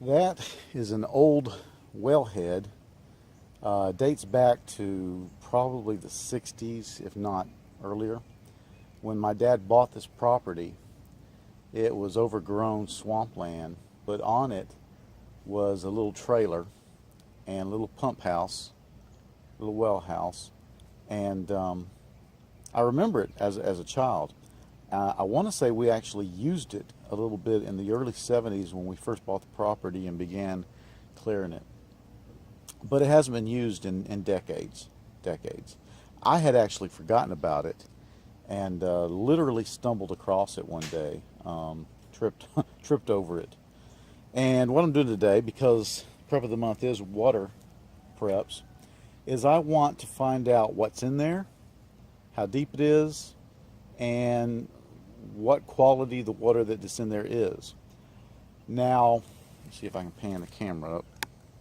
That is an old wellhead. Dates back to probably the 60s, if not earlier. When my dad bought this property, it was overgrown swampland, but on it was a little trailer and a little pump house, a little well house. And I remember it as a child. I want to say we actually used it a little bit in the early 70s when we first bought the property and began clearing it. But it hasn't been used in decades. Decades. I had actually forgotten about it and literally stumbled across it one day, tripped tripped over it. And what I'm doing today, because prep of the month is water preps, is I want to find out what's in there, how deep it is, and what quality the water that's in there is. Now, let's see if I can pan the camera up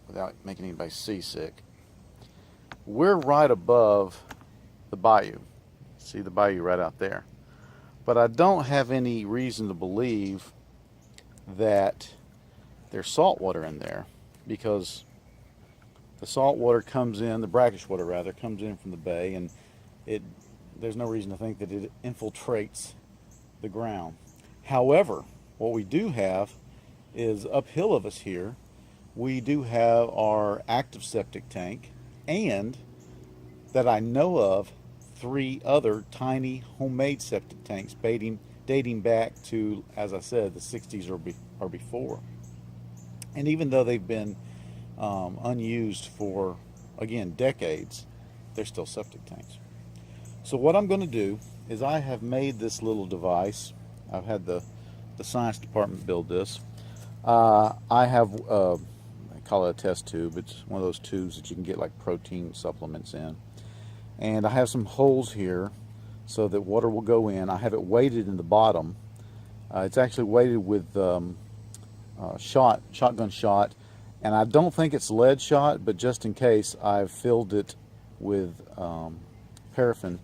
without making anybody seasick. We're right above the bayou. See the bayou right out there. But I don't have any reason to believe that there's salt water in there, because the salt water comes in, the brackish water rather, comes in from the bay, and there's no reason to think that it infiltrates the ground. However, what we do have is uphill of us here, we do have our active septic tank, and that I know of, 3 other tiny homemade septic tanks dating back to, as I said, the 60s or before. And even though they've been unused for, again, decades, they're still septic tanks. So what I'm going to do is I have made this little device. I've had the science department build this. I have, I call it a test tube. It's one of those tubes that you can get like protein supplements in. And I have some holes here so that water will go in. I have it weighted in the bottom. It's actually weighted with shotgun shot. And I don't think it's lead shot, but just in case, I've filled it with paraffin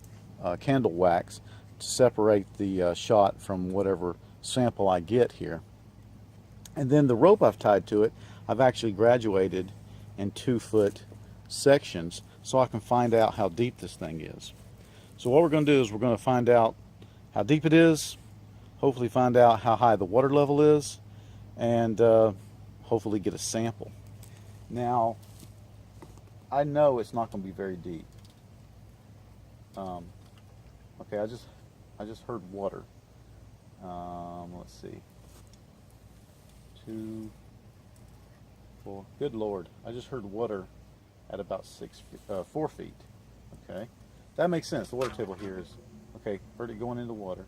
candle wax to separate the shot from whatever sample I get here. And then the rope I've tied to it, I've actually graduated in 2-foot sections so I can find out how deep this thing is. So what we're going to do is we're going to find out how deep it is, hopefully find out how high the water level is, and hopefully get a sample. Now, I know it's not going to be very deep. Okay, I just heard water. Let's see. 2, 4. Good Lord! I just heard water at about 4 feet. Okay, that makes sense. The water table here is okay. Heard it going into water.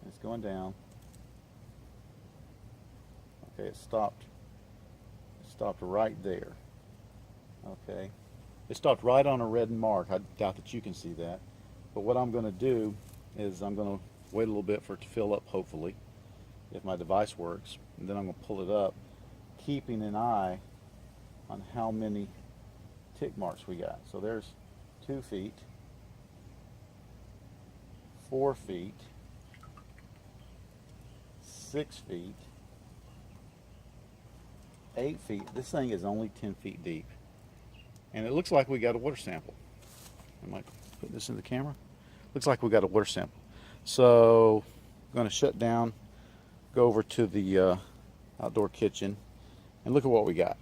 It's going down. Okay, it stopped. It stopped right there. Okay, it stopped right on a red mark. I doubt that you can see that. But what I'm going to do is I'm going to wait a little bit for it to fill up, hopefully, if my device works. And then I'm going to pull it up, keeping an eye on how many tick marks we got. So there's 2 feet, 4 feet, 6 feet, 8 feet. This thing is only 10 feet deep. And it looks like we got a water sample. I might put this in the camera. Looks like we got a water sample. So I'm going to shut down, go over to the outdoor kitchen, and look at what we got.